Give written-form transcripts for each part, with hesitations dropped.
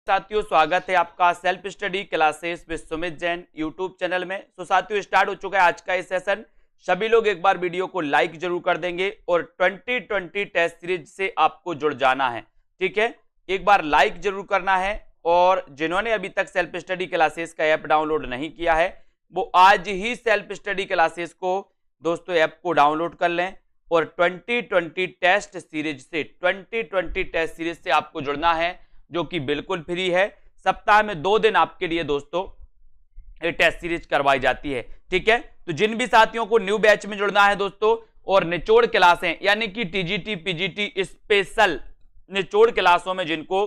साथियों, स्वागत है आपका self study classes with Sumit Jain YouTube channel में। तो साथियों, स्टार्ट हो चुका है आज का ये सेशन। सभी लोग एक बार वीडियो को लाइक जरूर कर देंगे और 2020 टेस्ट सीरीज से आपको जुड़ जाना है। ठीक है, एक बार लाइक जरूर करना है और जिन्होंने अभी तक सेल्फ स्टडी क्लासेस का ऐप डाउनलोड नहीं किया है वो आज ही सेल्फ स्टडी क्लासेस को दोस्तों ऐप को डाउनलोड कर लें और 2020 टेस्ट सीरीज से आपको जुड़ना है, जो कि बिल्कुल फ्री है। सप्ताह में 2 दिन आपके लिए दोस्तों ये टेस्ट सीरीज करवाई जाती है। ठीक है, तो जिन भी साथियों को न्यू बैच में जुड़ना है दोस्तों और निचोड़ क्लासें यानी कि टीजीटी पीजीटी स्पेशल निचोड़ क्लासों में जिनको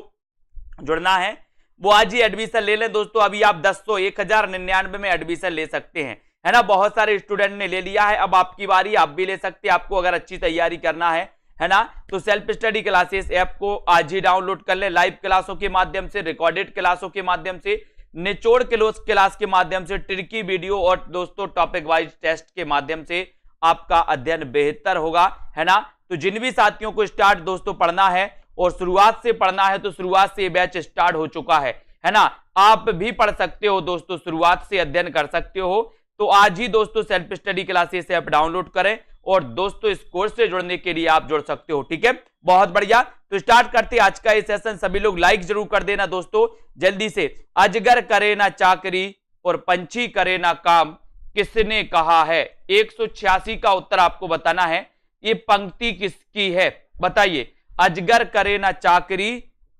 जुड़ना है वो आज ही एडमिशन ले लें दोस्तों। अभी आप 1099 में एडमिशन ले सकते हैं, है ना। बहुत सारे स्टूडेंट ने ले लिया है, अब आपकी बारी, आप भी ले सकते हैं। आपको अगर अच्छी तैयारी करना है ना, तो सेल्फ स्टडी क्लासेस ऐप को आज ही डाउनलोड कर ले। लाइव क्लासों के माध्यम से, रिकॉर्डेड क्लासों के माध्यम से, निचोड़ क्लास के माध्यम से, ट्रिकी वीडियो और दोस्तों टॉपिक वाइज टेस्ट के माध्यम से आपका अध्ययन बेहतर होगा, है ना। तो जिन भी साथियों को स्टार्ट दोस्तों पढ़ना है और शुरुआत से पढ़ना है तो शुरुआत से बैच स्टार्ट हो चुका है ना। आप भी पढ़ सकते हो दोस्तों, शुरुआत से अध्ययन कर सकते हो। तो आज ही दोस्तों self study classes app download करें और दोस्तों इस कोर्स से जुड़ने के लिए आप जुड़ सकते हो। ठीक है, बहुत बढ़िया। तो स्टार्ट करते हैं आज का ये सेशन। सभी लोग लाइक जरूर कर देना दोस्तों जल्दी से। अजगर करे ना चाकरी और पंछी करे ना काम, किसने कहा है? 186 का उत्तर आपको बताना है। ये पंक्ति किसकी है बताइए। अजगर करे ना चाकरी,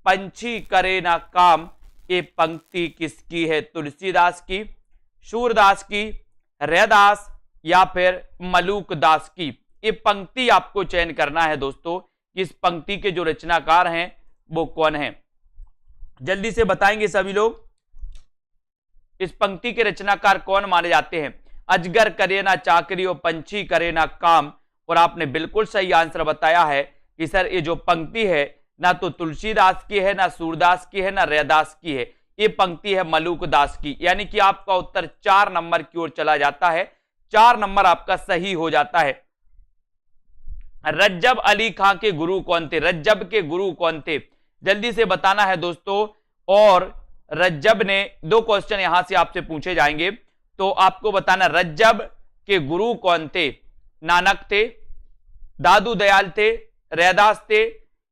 पंछी करे ना काम, ये पंक्ति किसकी है? तुलसीदास की, सूरदास की, रैदास या फिर मलूक दास की? ये पंक्ति आपको चयन करना है दोस्तों। इस पंक्ति के जो रचनाकार हैं वो कौन है? जल्दी से बताएंगे सभी लोग, इस पंक्ति के रचनाकार कौन माने जाते हैं? अजगर करे ना चाकरी और पंछी करे ना काम। और आपने बिल्कुल सही आंसर बताया है कि सर ये जो पंक्ति है ना तो तुलसीदास की है, ना सूरदास की है, ना रैदास की है। ये पंक्ति है मलूक दास की। यानी कि आपका उत्तर 4 नंबर की ओर चला जाता है। 4 नंबर आपका सही हो जाता है। रज्जब अली खां के गुरु कौन थे? रज्जब के गुरु कौन थे? जल्दी से बताना है दोस्तों। और रज्जब ने 2 क्वेश्चन यहां से आपसे पूछे जाएंगे, तो आपको बताना रज्जब के गुरु कौन थे? नानक थे, दादू दयाल थे, रैदास थे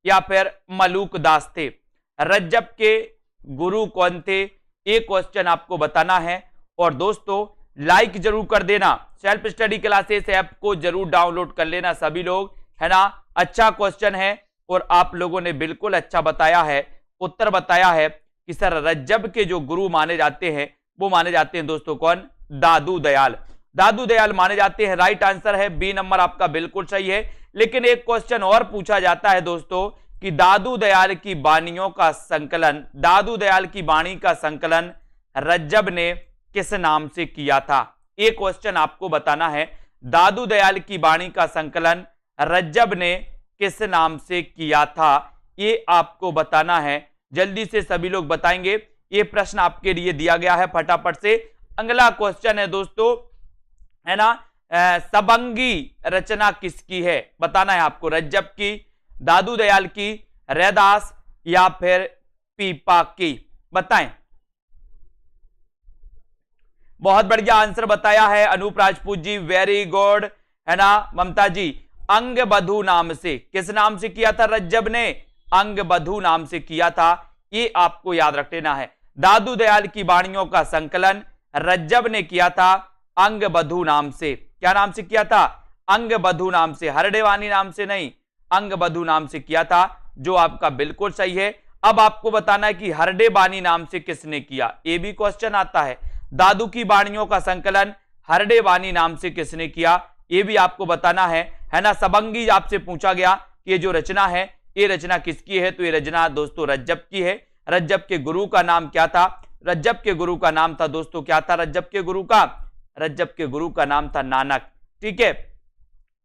या फिर मलूक दास थे? रज्जब के गुरु कौन थे? एक क्वेश्चन आपको बताना है। और दोस्तों लाइक जरूर कर देना, सेल्फ स्टडी क्लासेस ऐप को जरूर डाउनलोड कर लेना सभी लोग, है ना। अच्छा क्वेश्चन है और आप लोगों ने बिल्कुल अच्छा बताया है, उत्तर बताया है कि सर रज्जब के जो गुरु माने जाते हैं वो माने जाते हैं दोस्तों कौन? दादू दयाल। दादू दयाल माने जाते हैं। राइट आंसर है बी नंबर आपका बिल्कुल सही है। लेकिन एक क्वेश्चन और पूछा जाता है दोस्तों कि दादू दयाल की बानियों का संकलन, दादू दयाल की बाणी का संकलन रज्जब ने किस नाम से किया था? एक क्वेश्चन आपको बताना है। दादू दयाल की बाणी का संकलन रज्जब ने किस नाम से किया था? ये आपको बताना है। जल्दी से सभी लोग बताएंगे। ये प्रश्न आपके लिए दिया गया है, फटाफट से। अगला क्वेश्चन है दोस्तों, है ना, सबंगी रचना किसकी है? बताना है आपको। रज्जब की, दादू दयाल की, रैदास या फिर पीपा की? बताएं। बहुत बढ़िया आंसर बताया है अनूप राजपूत जी, वेरी गुड, है ना। ममता जी, अंगबधू नाम से, किस नाम से किया था रज्जब ने? अंगबधू नाम से किया था। ये आपको याद रख लेना है। दादू दयाल की बाणियों का संकलन रज्जब ने किया था अंगबधू नाम से। क्या नाम से किया था? अंगबधू नाम से, हरडेवानी नाम से नहीं, अंगबधू नाम से किया था, जो आपका बिल्कुल सही है। अब आपको बताना है कि हरडे बानी नाम से किसने किया? ये भी क्वेश्चन आता है। दादू की बाणियों का संकलन हरडे बानी नाम से किसने किया? ये भी आपको बताना है ना। सबंगी आपसे पूछा गया कि ये जो रचना है ये रचना किसकी है? तो ये रचना दोस्तों रज्जब की है। रज्जब के गुरु का नाम क्या था? रज्जब के गुरु का नाम था दोस्तों, क्या था रज्जब के गुरु का? रज्जब के गुरु का नाम था नानक। ठीक है,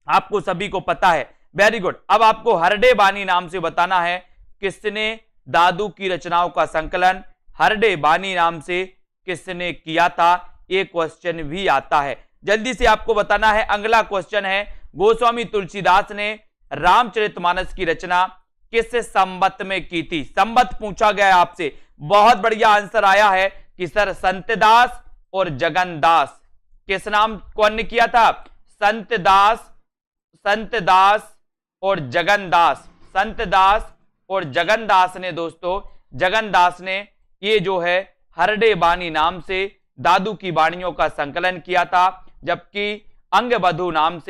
आपको सभी को पता है, वेरी गुड। अब आपको हरडे बानी नाम से बताना है किसने दादू की रचनाओं का संकलन हरडे बानी नाम से किसने किया था? ये क्वेश्चन भी आता है। जल्दी से आपको बताना है। अगला क्वेश्चन है, गोस्वामी तुलसीदास ने रामचरितमानस की रचना किस संवत में की थी? संवत पूछा गया है आपसे। बहुत बढ़िया आंसर आया है कि सर संतदास और जगन्दास। किस नाम कौन ने किया था? संतदास और जगन्दास। संतदास और जगन्दास ने दोस्तों, जगन्दास ने ये जो है हरडे बानी नाम से दादू की वाणियों का संकलन किया था, जबकि अंगबधु नाम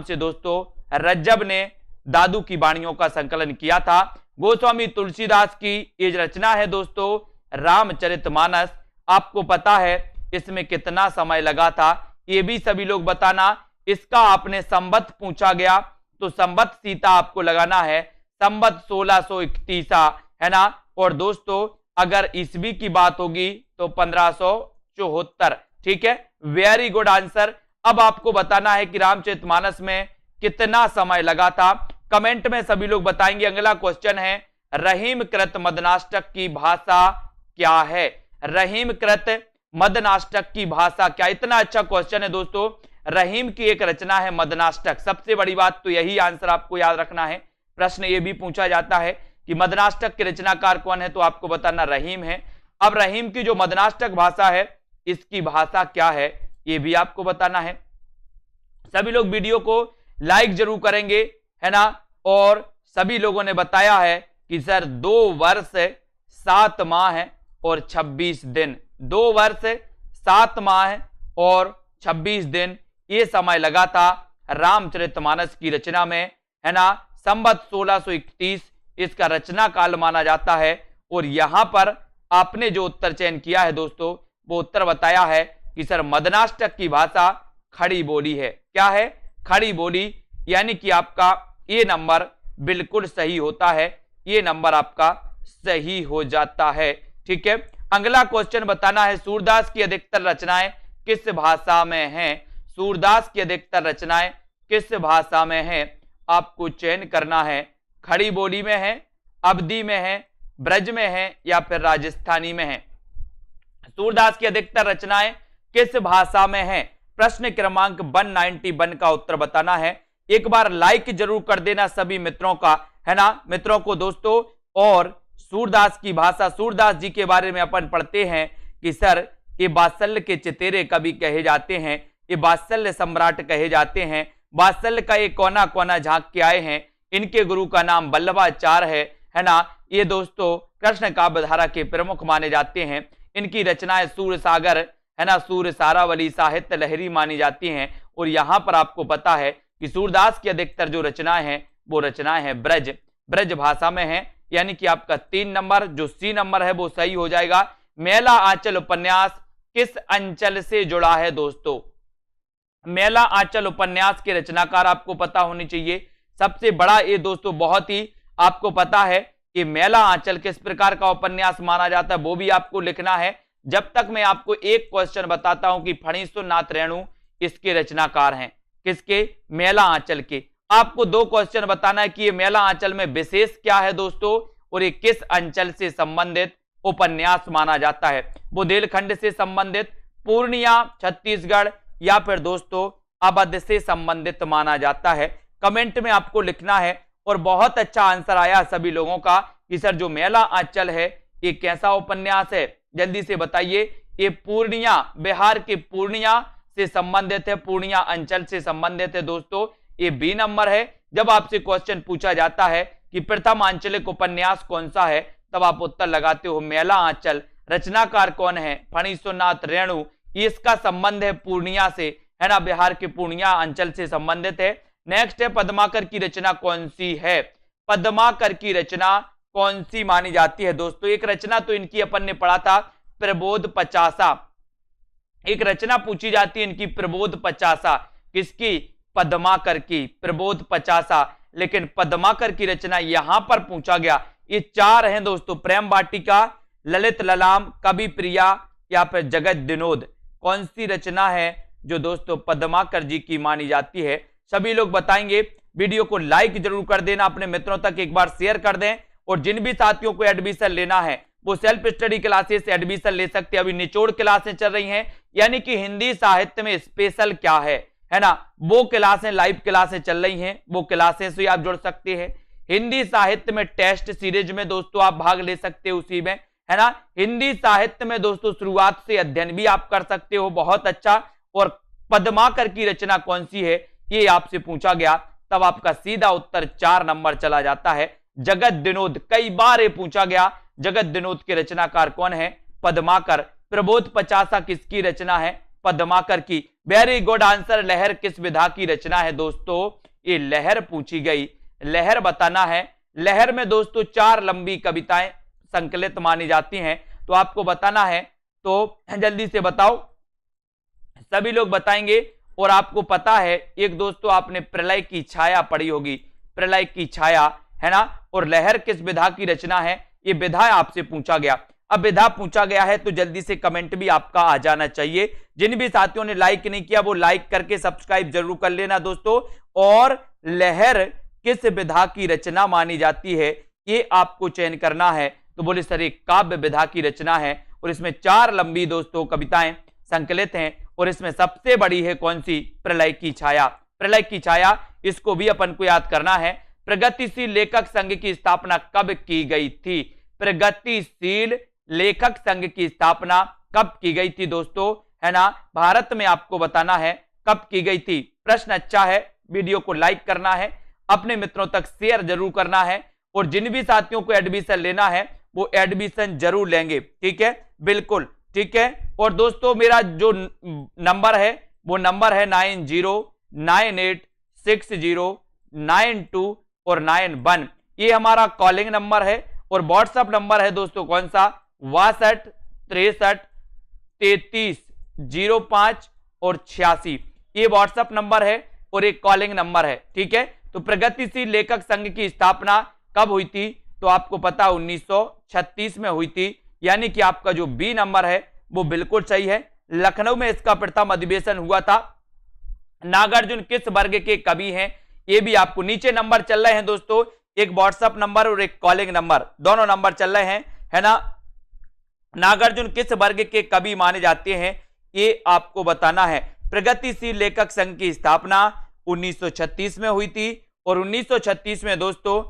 से दोस्तों रज्जब ने दादू की वाणियों का संकलन किया था। गोस्वामी तुलसीदास की ये रचना है दोस्तों रामचरितमानस। आपको पता है इसमें कितना समय लगा था, ये भी सभी लोग बताना। इसका आपने संवत पूछा गया तो संवत सीता आपको लगाना है, संवत 1631 है ना। और दोस्तों अगर ईस्वी की बात होगी तो 1574। ठीक है, वेरी गुड आंसर। अब आपको बताना है कि रामचरितमानस में कितना समय लगा था। कमेंट में सभी लोग बताएंगे। अगला क्वेश्चन है रहीमकृत मदनाष्टक की भाषा क्या है? रहीमकृत मदनाष्टक की भाषा क्या? इतना अच्छा क्वेश्चन है दोस्तों। रहीम की एक रचना है मदनाष्टक। सबसे बड़ी बात तो यही आंसर आपको याद रखना है। प्रश्न ये भी पूछा जाता है कि मदनाष्टक के रचनाकार कौन है, तो आपको बताना रहीम है। अब रहीम की जो मदनाष्टक भाषा है इसकी भाषा क्या है ये भी आपको बताना है। सभी लोग वीडियो को लाइक जरूर करेंगे, है ना। और सभी लोगों ने बताया है कि सर 2 वर्ष 7 माह और 26 दिन, 2 वर्ष 7 माह और 26 दिन ये समय लगा था रामचरितमानस की रचना में, है ना। संवत 1631 इसका रचना काल माना जाता है। और यहां पर आपने जो उत्तर चयन किया है दोस्तों, वो उत्तर बताया है कि सर मदनाष्टक की भाषा खड़ी बोली है। क्या है? खड़ी बोली। यानी कि आपका ये नंबर बिल्कुल सही होता है, ये नंबर आपका सही हो जाता है। ठीक है, अगला क्वेश्चन बताना है सूरदास की अधिकतर रचनाएं किस भाषा में हैं? सूरदास की अधिकतर रचनाएं किस भाषा में हैं? आपको चयन करना है। खड़ी बोली में है, अवधी में है, ब्रज में है या फिर राजस्थानी में है। सूरदास की अधिकतर रचनाएं किस भाषा में हैं? प्रश्न क्रमांक 191 का उत्तर बताना है। एक बार लाइक जरूर कर देना सभी मित्रों का, है ना, मित्रों को दोस्तों। और सूरदास की भाषा, सूरदास जी के बारे में अपन पढ़ते हैं कि सर ये वात्सल्य के चितेरे कवि कहे जाते हैं, ये वात्सल्य सम्राट कहे जाते हैं, वात्सल्य का ये कोना कोना झांक के आए हैं। इनके गुरु का नाम वल्लभाचार्य है ना। ये दोस्तों कृष्ण काव्य धारा के प्रमुख माने जाते हैं। इनकी रचनाएं सूर सागर, है ना, सूर सारावली साहित्य लहरी मानी जाती हैं। और यहां पर आपको पता है कि सूरदास की अधिकतर जो रचनाएं हैं वो रचनाएं हैं ब्रज भाषा में है। यानी कि आपका 3 नंबर जो सी नंबर है वो सही हो जाएगा। मेला आंचल उपन्यास किस अंचल से जुड़ा है दोस्तों? मेला आंचल उपन्यास के रचनाकार आपको पता होनी चाहिए। सबसे बड़ा ये दोस्तों बहुत ही आपको पता है कि मेला आंचल किस प्रकार का उपन्यास माना जाता है, वो भी आपको लिखना है। जब तक मैं आपको एक क्वेश्चन बताता हूं कि फणीश्वर नाथ रेणु इसके रचनाकार हैं, किसके? मेला आंचल के। आपको 2 क्वेश्चन बताना है कि ये मेला आंचल में विशेष क्या है दोस्तों, और ये किस अंचल से संबंधित उपन्यास माना जाता है। बुंदेलखंड से संबंधित, पूर्णिया छत्तीसगढ़ या फिर दोस्तों अवध से संबंधित माना जाता है। कमेंट में आपको लिखना है। और बहुत अच्छा आंसर आया सभी लोगों का कि सर जो मेला आंचल है ये कैसा उपन्यास है, जल्दी से बताइए। ये पूर्णिया, बिहार के पूर्णिया से संबंधित है, पूर्णिया अंचल से संबंधित है दोस्तों। ये बी नंबर है। जब आपसे क्वेश्चन पूछा जाता है कि प्रथम आंचलिक उपन्यास कौन सा है, तब आप उत्तर लगाते हो मेला आंचल। रचनाकार कौन है? फणीश्वर नाथ रेणु। इसका संबंध है पूर्णिया से, है ना, बिहार के पूर्णिया अंचल से संबंधित है। नेक्स्ट है पद्माकर की रचना कौन सी है? पद्माकर की रचना कौन सी मानी जाती है दोस्तों? एक रचना तो इनकी अपन ने पढ़ा था, प्रबोध 50। एक रचना पूछी जाती है इनकी प्रबोध 50। किसकी? पद्माकर की, प्रबोध 50। लेकिन पद्माकर की रचना यहां पर पूछा गया, ये 4 हैं दोस्तों, प्रेम वाटिका, ललित ललाम, कवि प्रिया या फिर जगत विनोद। कौन सी रचना है जो दोस्तों पद्माकर जी की मानी जाती है? सभी लोग बताएंगे। वीडियो को लाइक जरूर कर देना, अपने मित्रों तक एक बार शेयर कर दें। और जिन भी साथियों को एडमिशन लेना है वो सेल्फ स्टडी क्लासेस से एडमिशन ले सकते हैं। अभी निचोड़ क्लासें चल रही हैं, यानी कि हिंदी साहित्य में स्पेशल क्या है ना, वो क्लासें, लाइव क्लासें चल रही हैं, वो क्लासें से आप जुड़ सकते हैं। हिंदी साहित्य में टेस्ट सीरीज में दोस्तों आप भाग ले सकते हो उसी में, है ना। हिंदी साहित्य में दोस्तों शुरुआत से अध्ययन भी आप कर सकते हो, बहुत अच्छा। और पद्माकर की रचना कौन सी है ये आपसे पूछा गया, तब आपका सीधा उत्तर 4 नंबर चला जाता है, जगत विनोद। कई बार ये पूछा गया, जगत विनोद के रचनाकार कौन है, पद्माकर। प्रबोध पचासा किसकी रचना है, पद्माकर की। Very good answer. लहर किस विधा की रचना है दोस्तों, ये लहर पूछी गई, लहर बताना है। लहर में दोस्तों 4 लंबी कविताएं संकलित मानी जाती हैं, तो आपको बताना है, तो जल्दी से बताओ, सभी लोग बताएंगे। और आपको पता है एक दोस्तों आपने प्रलय की छाया पढ़ी होगी, प्रलय की छाया, है ना। और लहर किस विधा की रचना है, ये विधा आपसे पूछा गया। अब विधा पूछा गया है तो जल्दी से कमेंट भी आपका आ जाना चाहिए। जिन भी साथियों ने लाइक नहीं किया वो लाइक करके सब्सक्राइब जरूर कर लेना दोस्तों। और लहर किस विधा की रचना मानी जाती है ये आपको चयन करना है, तो बोले सर एक काव्य विधा की रचना है, और इसमें 4 लंबी दोस्तों कविताएं संकलित हैं, और इसमें सबसे बड़ी है कौन सी, प्रलय की छाया। प्रलय की छाया, इसको भी अपन को याद करना है। प्रगतिशील लेखक संघ की स्थापना कब की गई थी, प्रगतिशील लेखक संघ की स्थापना कब की गई थी दोस्तों, है ना। भारत में आपको बताना है कब की गई थी। प्रश्न अच्छा है, वीडियो को लाइक करना है, अपने मित्रों तक शेयर जरूर करना है, और जिन भी साथियों को एडमिशन लेना है वो एडमिशन जरूर लेंगे, ठीक है, बिल्कुल ठीक है। और दोस्तों मेरा जो नंबर है वो नंबर है 90986092 और 91, ये हमारा कॉलिंग नंबर है। और व्हाट्सएप नंबर है दोस्तों कौन सा, 62 63 33 05 और 86, ये व्हाट्सएप नंबर है और एक कॉलिंग नंबर है, ठीक है। तो प्रगतिशील लेखक संघ की स्थापना कब हुई थी, तो आपको पता 1936 में हुई थी, यानी कि आपका जो बी नंबर है वो बिल्कुल सही है। लखनऊ में इसका प्रथम अधिवेशन हुआ था। नागार्जुन किस वर्ग के कवि हैं, ये भी आपको, नीचे नंबर चल रहे हैं दोस्तों, एक व्हाट्सएप नंबर और एक कॉलिंग नंबर, दोनों नंबर चल रहे हैं, है ना। नागार्जुन किस वर्ग के कवि माने जाते हैं ये आपको बताना है। प्रगतिशील लेखक संघ की स्थापना 1936 में हुई थी, और 1936 में दोस्तों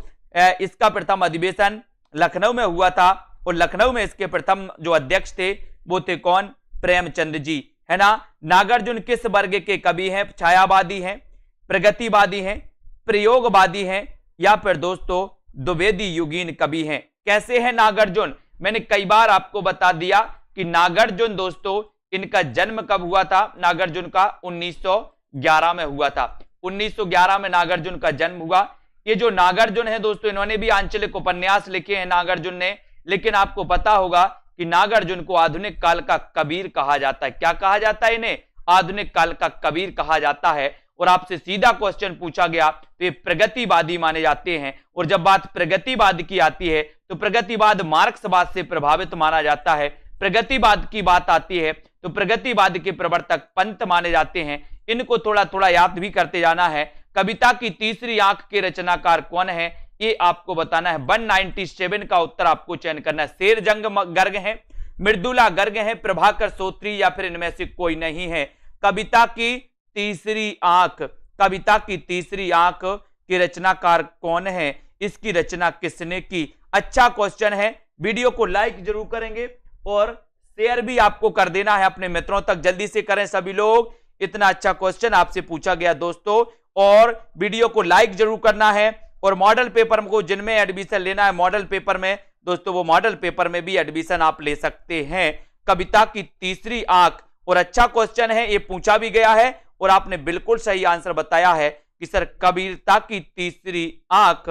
इसका प्रथम अधिवेशन लखनऊ में हुआ था, और लखनऊ में इसके प्रथम जो अध्यक्ष थे वो थे कौन, प्रेमचंद जी, है ना। नागार्जुन किस वर्ग के कवि हैं, छायावादी हैं, प्रगतिवादी हैं, प्रयोगवादी हैं, या फिर दोस्तों द्विवेदी युगीन कवि हैं। कैसे हैं नागार्जुन, मैंने कई बार आपको बता दिया कि नागार्जुन दोस्तों इनका जन्म कब हुआ था, नागार्जुन का 1911 में हुआ था, 1911 में नागार्जुन का जन्म हुआ। ये जो नागार्जुन है दोस्तों इन्होंने भी आंचलिक उपन्यास लिखे हैं नागार्जुन ने, लेकिन आपको पता होगा कि नागार्जुन को आधुनिक काल का कबीर कहा जाता है। क्या कहा जाता है इन्हें, आधुनिक काल का कबीर कहा जाता है। और आपसे सीधा क्वेश्चन पूछा गया तो ये प्रगतिवादी माने जाते हैं। और जब बात प्रगतिवाद की आती है तो प्रगतिवाद मार्क्सवाद से प्रभावित माना जाता है। प्रगतिवाद की बात आती है तो प्रगतिवाद के प्रवर्तक पंत माने जाते हैं। इनको थोड़ा थोड़ा याद भी करते जाना है। कविता की तीसरी आंख के रचनाकार कौन है ये आपको बताना है। 197 का उत्तर आपको चयन करना है। शेरजंग गर्ग है, मृदुला गर्ग है, प्रभाकर सोत्री, या फिर इनमें से कोई नहीं है। कविता की तीसरी आंख, कविता की तीसरी आंख के रचनाकार कौन है, इसकी रचना किसने की। अच्छा क्वेश्चन है, वीडियो को लाइक जरूर करेंगे और शेयर भी आपको कर देना है अपने मित्रों तक। जल्दी से करें सभी लोग, इतना अच्छा क्वेश्चन आपसे पूछा गया दोस्तों। और वीडियो को लाइक जरूर करना है। और मॉडल पेपर को जिनमें एडमिशन लेना है मॉडल पेपर में दोस्तों, वो मॉडल पेपर में भी एडमिशन आप ले सकते हैं। कविता की तीसरी आंख, और अच्छा क्वेश्चन है, ये पूछा भी गया है और आपने बिल्कुल सही आंसर बताया है कि सर कविता की तीसरी आंख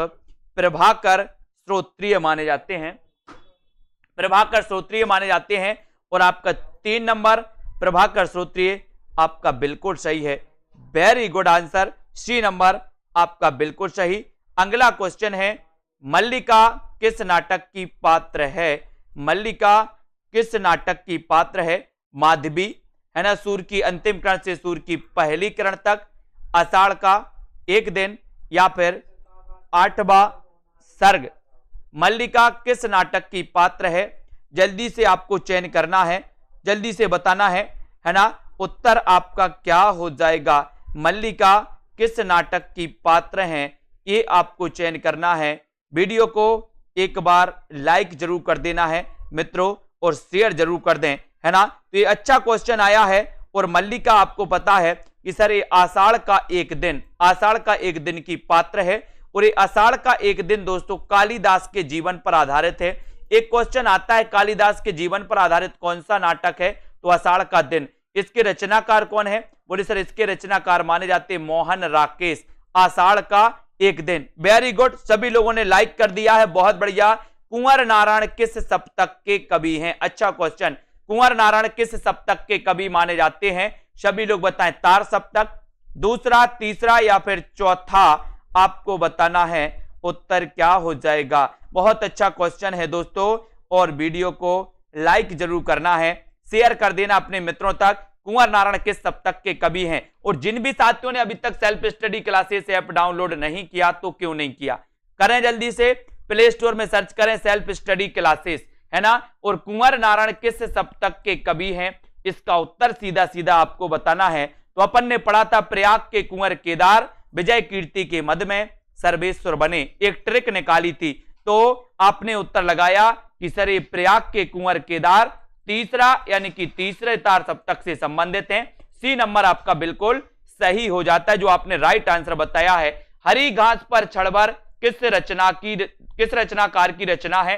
प्रभाकर श्रोत्रिय माने जाते हैं, प्रभाकर श्रोत्रिय माने जाते हैं। और आपका 3 नंबर प्रभाकर श्रोत्रिय आपका बिल्कुल सही है। Very good answer, C number आपका बिल्कुल सही। अगला क्वेश्चन है, मल्लिका किस नाटक की पात्र है। मल्लिका किस नाटक की पात्र है। माधवी, है ना, सूर की अंतिम करण से सूर की पहली करण तक, आषाढ़ का एक दिन, या फिर 8वां सर्ग। मल्लिका किस नाटक की पात्र है। जल्दी से आपको चयन करना है, जल्दी से बताना है ना। उत्तर आपका क्या हो जाएगा। मल्लिका किस नाटक की पात्र हैं ये आपको चयन करना है। वीडियो को एक बार लाइक जरूर कर देना है मित्रों और शेयर जरूर कर दें, है ना। तो ये अच्छा क्वेश्चन आया है। और मल्लिका आपको पता है कि सर ये आषाढ़ का एक दिन की पात्र है और ये आषाढ़ का एक दिन दोस्तों कालिदास के जीवन पर आधारित है। एक क्वेश्चन आता है कालिदास के जीवन पर आधारित कौन सा नाटक है, तो आषाढ़ का दिन। इसके रचनाकार कौन है, बोले सर इसके रचनाकार माने जाते हैं मोहन राकेश। आषाढ़ का एक दिन, वेरी गुड, सभी लोगों ने लाइक कर दिया है, बहुत बढ़िया। कुंवर नारायण किस सप्तक के कवि हैं, अच्छा क्वेश्चन। कुंवर नारायण किस सप्तक के कवि माने जाते हैं, सभी लोग बताएं। तार सप्तक, दूसरा, तीसरा या फिर चौथा, आपको बताना है। उत्तर क्या हो जाएगा। बहुत अच्छा क्वेश्चन है दोस्तों और वीडियो को लाइक जरूर करना है, शेयर कर देना अपने मित्रों तक। कुंवर नारायण किस सप्तक के कवि हैं। और जिन भी साथियों ने अभी तक self study classes app download नहीं किया तो क्यों नहीं किया, करें जल्दी से, प्ले स्टोर में सर्च करें सेल्फ स्टडी क्लासेस, है ना। और कुंवर नारायण किस सप्तक के कवि हैं, इसका उत्तर सीधा सीधा आपको बताना है। तो अपन ने पढ़ा था प्रयाग के कुंवर केदार, विजय कीर्ति के मद में सर्वेश्वर बने, एक ट्रिक निकाली थी। तो आपने उत्तर लगाया कि सर ये प्रयाग के कुंवर केदार तीसरा यानी कि तीसरे तार सप्तक से संबंधित हैं। सी नंबर आपका बिल्कुल सही हो जाता है जो आपने राइट आंसर बताया है। हरी घास पर छड़बर किस रचनाकार की रचना है।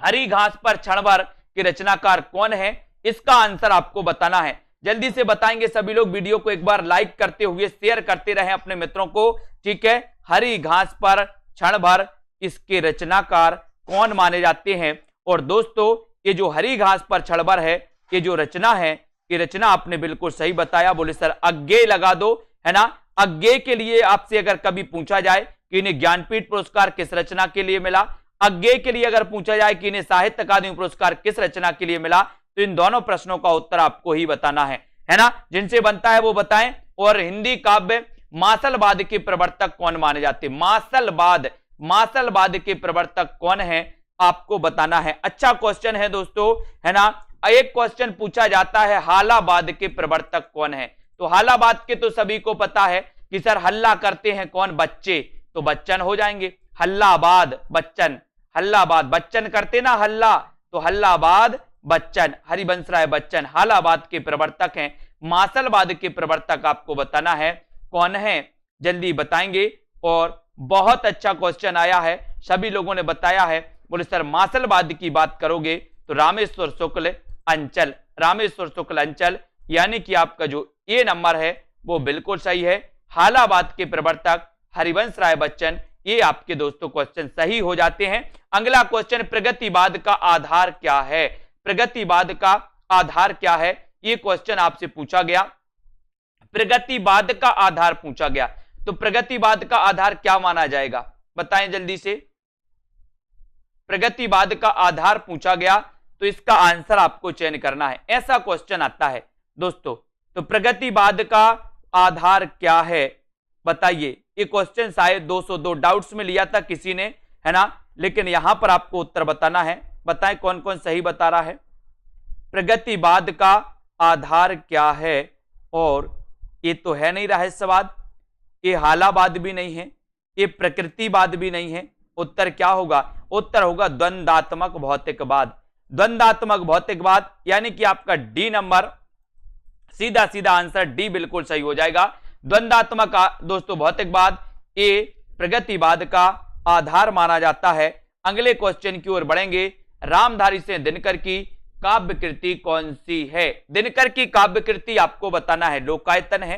हरी घास पर छड़बर के रचनाकार कौन है, इसका आंसर आपको बताना है। जल्दी से बताएंगे सभी लोग, वीडियो को एक बार लाइक करते हुए शेयर करते रहें अपने मित्रों को, ठीक है। हरी घास पर क्षणभर, इसके रचनाकार कौन माने जाते हैं। और दोस्तों ये जो हरी घास पर क्षणभर है, ये जो रचना है, ये रचना आपने बिल्कुल सही बताया। बोले सर अज्ञेय लगा दो, है ना। अज्ञेय के लिए आपसे अगर कभी पूछा जाए कि इन्हें ज्ञानपीठ पुरस्कार किस रचना के लिए मिला, अज्ञेय के लिए अगर पूछा जाए कि इन्हें साहित्य अकादमी पुरस्कार किस रचना के लिए मिला, तो इन दोनों प्रश्नों का उत्तर आपको ही बताना है ना। जिनसे बनता है वो बताएं। और हिंदी काव्य मासलवाद के प्रवर्तक कौन माने जाते हैं, मासलवाद के प्रवर्तक कौन है, आपको बताना है। अच्छा क्वेश्चन है दोस्तों, है ना। एक क्वेश्चन पूछा जाता है हालाबाद के प्रवर्तक कौन है, तो हालाबाद के तो सभी को पता है कि सर हल्ला करते हैं कौन, बच्चे, तो बच्चन हो जाएंगे। हल्लाबाद बच्चन, हल्लाबाद बच्चन करते ना हल्ला, तो हल्लाबाद बच्चन, हरिवंश राय बच्चन हालाबाद के प्रवर्तक हैं। मासलवाद के प्रवर्तक आपको बताना है कौन है, जल्दी बताएंगे। और बहुत अच्छा क्वेश्चन आया है, सभी लोगों ने बताया है। बोले सर मासलवाद की बात करोगे तो रामेश्वर शुक्ल अंचल, रामेश्वर शुक्ल अंचल, यानी कि आपका जो ए नंबर है वो बिल्कुल सही है। हालाबाद के प्रवर्तक हरिवंश राय बच्चन, ये आपके दोस्तों क्वेश्चन सही हो जाते हैं। अगला क्वेश्चन, प्रगतिवाद का आधार क्या है, प्रगतिवाद का आधार क्या है, ये क्वेश्चन आपसे पूछा गया। प्रगतिवाद का आधार पूछा गया, तो प्रगतिवाद का आधार क्या माना जाएगा, बताएं जल्दी से। प्रगतिवाद का आधार पूछा गया तो इसका आंसर आपको चयन करना है, ऐसा क्वेश्चन आता है दोस्तों। तो प्रगतिवाद का आधार क्या है बताइए। ये क्वेश्चन शायद 202 डाउट्स में लिया था किसी ने, है ना, लेकिन यहां पर आपको उत्तर बताना है। बताएं कौन कौन सही बता रहा है। प्रगतिवाद का आधार क्या है, और ये तो है नहीं रहस्यवाद, ये हालावाद भी नहीं है, ये प्रकृतिवाद भी नहीं है। उत्तर क्या होगा, उत्तर होगा द्वंद्वात्मक भौतिकवाद, द्वंद्वात्मक भौतिकवाद, यानी कि आपका डी नंबर, सीधा सीधा आंसर डी बिल्कुल सही हो जाएगा। द्वंद्वात्मक दोस्तों भौतिकवाद ये प्रगतिवाद का आधार माना जाता है। अगले क्वेश्चन की ओर बढ़ेंगे। रामधारी से दिनकर की काव्य कृति कौन सी है। दिनकर की काव्य कृति आपको बताना है, लोकायतन है,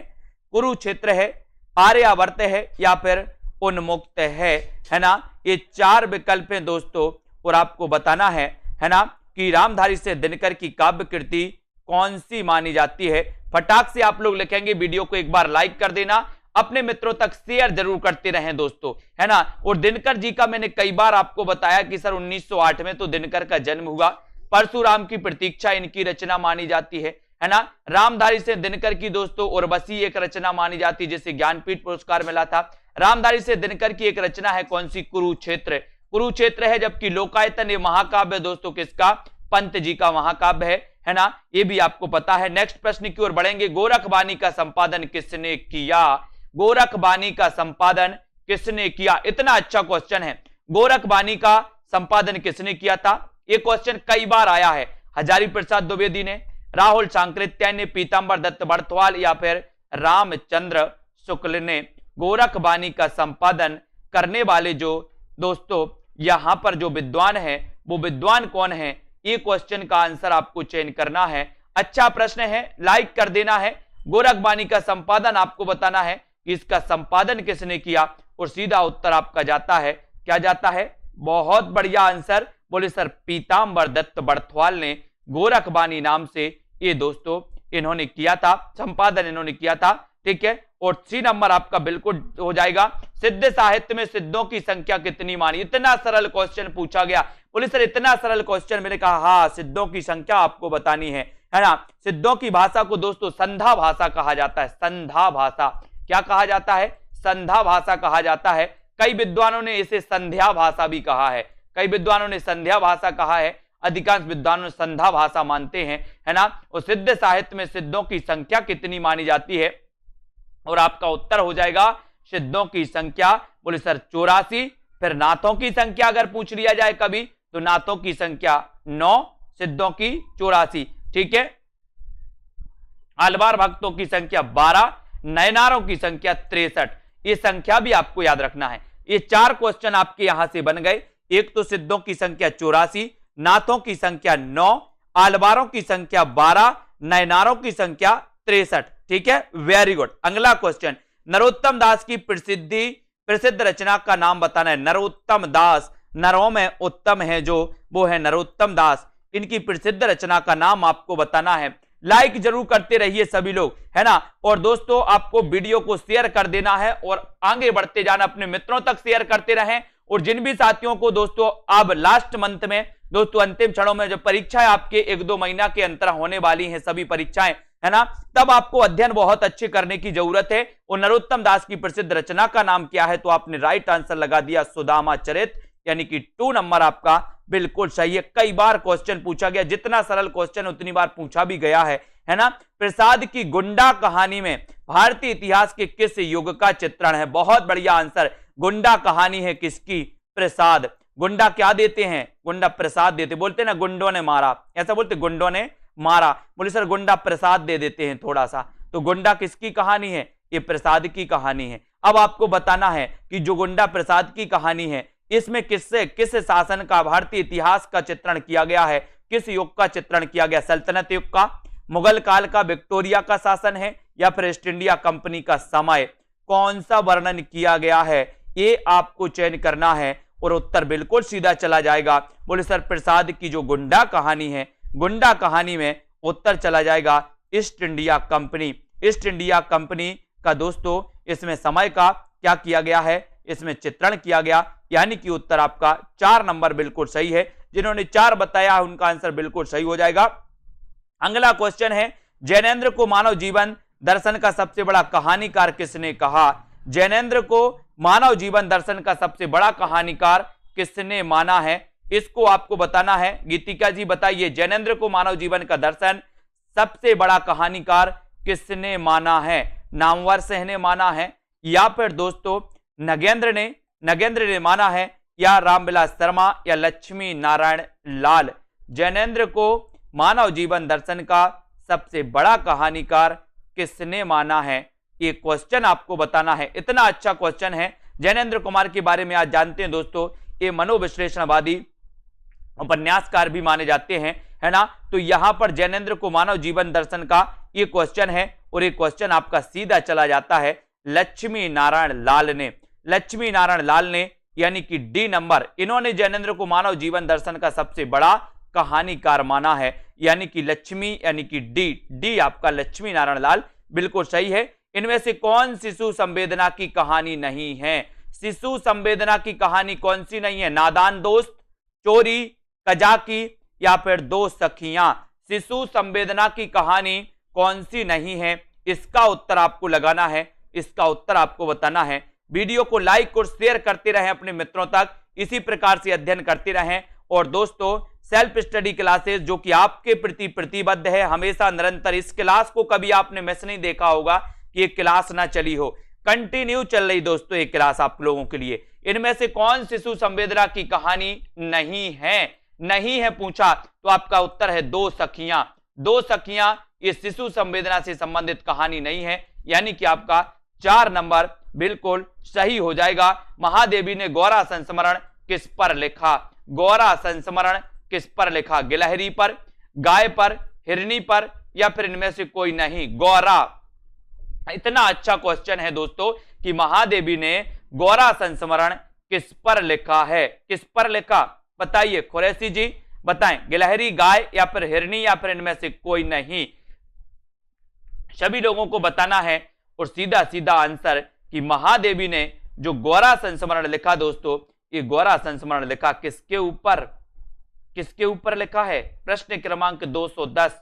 कुरुक्षेत्र है, आर्यावर्त है या फिर उन्मुक्त है ना। ये चार विकल्प हैं दोस्तों, और आपको बताना है ना, कि रामधारी से दिनकर की काव्य कृति कौन सी मानी जाती है। फटाक से आप लोग लिखेंगे, वीडियो को एक बार लाइक कर देना, अपने मित्रों तक शेयर जरूर करते रहें दोस्तों, है ना। और दिनकर जी का मैंने कई बार आपको बताया कि सर 1908 में तो दिनकर का जन्म हुआ, परशुराम की प्रतीक्षा इनकी रचना मानी जाती है ना। रामधारी से दिनकर की दोस्तों उर्वशी एक रचना मानी जाती है जिसे ज्ञानपीठ पुरस्कार मिला था। रामधारी से दिनकर की एक रचना है कौन सी, कुरुक्षेत्र, कुरुक्षेत्र है। जबकि लोकायतन ये महाकाव्य दोस्तों किसका, पंत जी का महाकाव्य है ना, ये भी आपको पता है। नेक्स्ट प्रश्न की ओर बढ़ेंगे। गोरखवाणी का संपादन किसने किया, गोरखबानी का संपादन किसने किया? इतना अच्छा क्वेश्चन है, गोरखबानी का संपादन किसने किया था? ये क्वेश्चन कई बार आया है। हजारी प्रसाद द्विवेदी ने, राहुल सांकृत्यायन ने, पीतांबर दत्त बड़थवाल या फिर रामचंद्र शुक्ल ने गोरखबानी का संपादन करने वाले जो दोस्तों यहां पर जो विद्वान है वो विद्वान कौन है? ये क्वेश्चन का आंसर आपको चयन करना है। अच्छा प्रश्न है, लाइक कर देना है। गोरखबानी का संपादन आपको बताना है कि इसका संपादन किसने किया और सीधा उत्तर आपका जाता है, क्या जाता है? बहुत बढ़िया आंसर, बोले सर पीतांबर दत्त बड़थवाल ने गोरखबानी नाम से ये दोस्तों इन्होंने किया था, संपादन इन्होंने किया था। ठीक है, और सी नंबर आपका बिल्कुल हो जाएगा। सिद्ध साहित्य में सिद्धों की संख्या कितनी मानी? इतना सरल क्वेश्चन पूछा गया। बोले सर इतना सरल क्वेश्चन, मैंने कहा हाँ सिद्धों की संख्या आपको बतानी है ना। सिद्धों की भाषा को दोस्तों संधा भाषा कहा जाता है। संधा भाषा क्या कहा जाता है? संधा भाषा कहा जाता है। कई विद्वानों ने इसे संध्या भाषा भी कहा है, कई विद्वानों ने संध्या भाषा कहा है, अधिकांश विद्वानों संधा भाषा मानते हैं, है ना। और सिद्ध साहित्य में सिद्धों की संख्या कितनी मानी जाती है? और आपका उत्तर हो जाएगा सिद्धों की संख्या, बोले सर 84। फिर नाथों की संख्या अगर पूछ लिया जाए कभी तो नाथों की संख्या 9, सिद्धों की 84। ठीक है, आलवार भक्तों की संख्या 12, नयनारों की संख्या 63। ये संख्या भी आपको याद रखना है। ये 4 क्वेश्चन आपके यहां से बन गए। एक तो सिद्धों की संख्या 84, नाथों की संख्या 9, आलवारों की संख्या 12, नयनारों की संख्या 63। ठीक है, वेरी गुड। अगला क्वेश्चन, नरोत्तम दास की प्रसिद्ध रचना का नाम बताना है। नरोत्तम दास, नरों में उत्तम है जो, वो है नरोत्तम दास। इनकी प्रसिद्ध रचना का नाम आपको बताना है। लाइक जरूर करते रहिए सभी लोग, है ना। और दोस्तों आपको वीडियो को शेयर कर देना है और आगे बढ़ते जाना, अपने मित्रों तक शेयर करते रहें। और जिन भी साथियों को दोस्तों अब लास्ट मंथ में दोस्तों अंतिम क्षणों में जो परीक्षाएं आपके 1-2 महीना के अंतर होने वाली हैं, सभी परीक्षाएं, है ना, तब आपको अध्ययन बहुत अच्छे करने की जरूरत है। और नरोत्तम दास की प्रसिद्ध रचना का नाम क्या है? तो आपने राइट आंसर लगा दिया सुदामा चरित, यानी कि 2 नंबर आपका बिल्कुल सही है। कई बार क्वेश्चन पूछा गया, जितना सरल क्वेश्चन उतनी बार पूछा भी गया है ना। प्रसाद की गुंडा कहानी में भारतीय इतिहास के किस युग का चित्रण है? बहुत बढ़िया आंसर, गुंडा कहानी है किसकी? प्रसाद। गुंडा क्या देते हैं? गुंडा प्रसाद देते, बोलते ना गुंडों ने मारा, ऐसा बोलते गुंडों ने मारा। बोले सर गुंडा प्रसाद दे देते हैं थोड़ा सा, तो गुंडा किसकी कहानी है? ये प्रसाद की कहानी है। अब आपको बताना है कि जो गुंडा प्रसाद की कहानी है इसमें किस शासन का, भारतीय इतिहास का चित्रण किया गया है? किस युग का चित्रण किया गया? सल्तनत युग का, मुगल काल का, विक्टोरिया का शासन है, या फिर ईस्ट इंडिया कंपनी का समय? कौन सा वर्णन किया गया है ये आपको चयन करना है और उत्तर बिल्कुल सीधा चला जाएगा। बोले सर प्रसाद की जो गुंडा कहानी है, गुंडा कहानी में उत्तर चला जाएगा east India company. East India company का दोस्तों इसमें समय का क्या किया गया है? इसमें चित्रण किया गया, यानी कि उत्तर आपका 4 नंबर बिल्कुल सही है। जिन्होंने 4 बताया उनका आंसर बिल्कुल सही हो जाएगा। अगला क्वेश्चन है, जैनेन्द्र को मानव जीवन दर्शन का सबसे बड़ा कहानीकार किसने कहा? जैनेन्द्र को मानव जीवन दर्शन का सबसे बड़ा कहानीकार किसने माना है? इसको आपको बताना है। गीतिका जी बताइए, जैनेन्द्र को मानव जीवन का दर्शन सबसे बड़ा कहानीकार किसने माना है? नामवर सिंह ने माना है, या फिर दोस्तों नगेंद्र ने माना है, या रामविलास शर्मा, या लक्ष्मी नारायण लाल? जैनेन्द्र को मानव जीवन दर्शन का सबसे बड़ा कहानीकार किसने माना है? ये क्वेश्चन आपको बताना है। इतना अच्छा क्वेश्चन है। जैनेन्द्र कुमार के बारे में आज जानते हैं दोस्तों, ये मनोविश्लेषणवादी उपन्यासकार भी माने जाते हैं, है ना। तो यहां पर जैनेन्द्र को मानव जीवन दर्शन का ये क्वेश्चन है और ये क्वेश्चन आपका सीधा चला जाता है लक्ष्मी नारायण लाल ने। लक्ष्मी नारायण लाल ने, यानी कि डी नंबर, इन्होंने जैनेन्द्र को मानव जीवन दर्शन का सबसे बड़ा कहानीकार माना है, यानी कि लक्ष्मी, यानी कि डी आपका लक्ष्मी नारायण लाल बिल्कुल सही है। इनमें से कौन शिशु संवेदना की कहानी नहीं है? शिशु संवेदना की कहानी कौन सी नहीं है? नादान दोस्त, चोरी, कजाकी, या फिर दो सखियां? शिशु संवेदना की कहानी कौन सी नहीं है? इसका उत्तर आपको लगाना है, इसका उत्तर आपको बताना है। वीडियो को लाइक और शेयर करते रहें अपने मित्रों तक, इसी प्रकार से अध्ययन करते रहें। और दोस्तों सेल्फ स्टडी क्लासेस जो कि आपके प्रति प्रतिबद्ध है, हमेशा निरंतर, इस क्लास को कभी आपने मिस नहीं देखा होगा कि ये क्लास ना चली हो। कंटिन्यू चल रही दोस्तों एक क्लास आप लोगों के लिए। इनमें से कौन शिशु संवेदना की कहानी नहीं है पूछा तो आपका उत्तर है दो सखियां। दो सखियां ये शिशु संवेदना से संबंधित कहानी नहीं है, यानी कि आपका 4 नंबर बिल्कुल सही हो जाएगा। महादेवी ने गौरा संस्मरण किस पर लिखा? गौरा संस्मरण किस पर लिखा? गिलहरी पर, गाय पर, हिरनी पर, या फिर इनमें से कोई नहीं? गौरा। इतना अच्छा क्वेश्चन है दोस्तों कि महादेवी ने गौरा संस्मरण किस पर लिखा है? किस पर लिखा बताइए कुरैशी जी, बताएं। गिलहरी, गाय या फिर हिरनी या फिर इनमें से कोई नहीं? सभी लोगों को बताना है और सीधा सीधा आंसर कि महादेवी ने जो गौरा संस्मरण लिखा दोस्तों, ये गौरा संस्मरण लिखा किसके ऊपर? किसके ऊपर लिखा है? प्रश्न क्रमांक 210।